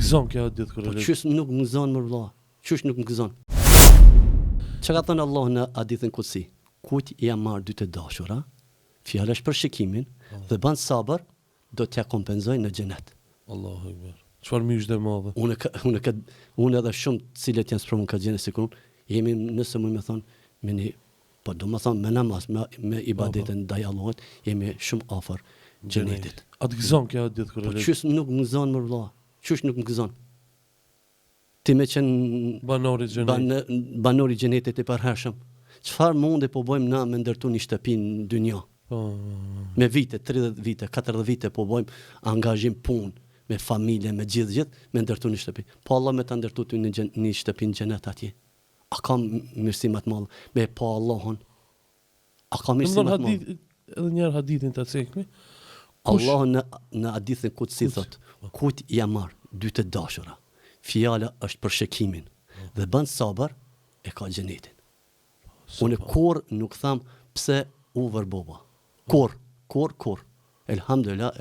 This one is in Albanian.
gëzon kjo ditë kur e lexoj. Qysh nuk më gëzon më vëlla. Qysh nuk më gëzon. Çka ka thënë Allah në hadithin kutsi? Kujt i jam marr dy të dashura, fjala është për shikimin dhe bën sabër, do t'ja kompenzoj në xhenet. Allahu Akbar. Çfarë mysh dhe madhe. Unë edhe shumë të cilët janë sprovuar ka xhenet sikur jemi nëse më thon me një po do më thonë me namaz, me ibadetën ndaj Allahut, jemi shumë afër xhenetit. A të gëzon kjo ditë kur e lexoj? Qysh nuk më gëzon më vëlla. Qysh nuk më gëzon. Ti me qenë banori xhenetit i përhershëm. Çfarë mundi po bëjmë na me ndërtu një shtëpi në dynjë? Me vite, 30 vite, 40 vite po bëjmë angazhim punë, me familje, me gjithë, me ndërtu një shtëpi. Po Allah me ta ndërtu ty një shtëpi në xhenet atje. A kam mirësi më të madhe me pa Allahun? A kam mirësi më të madhe? Edhe njëherë hadithin ta cekmi. Allahu në hadithin kutsi thot, kujt ja marr dy të dashura. Fjala është për shikimin dhe bën sabër e ka xhenetin. Unë kur nuk tham pse u vërbova. Kur. Elhamdulillah.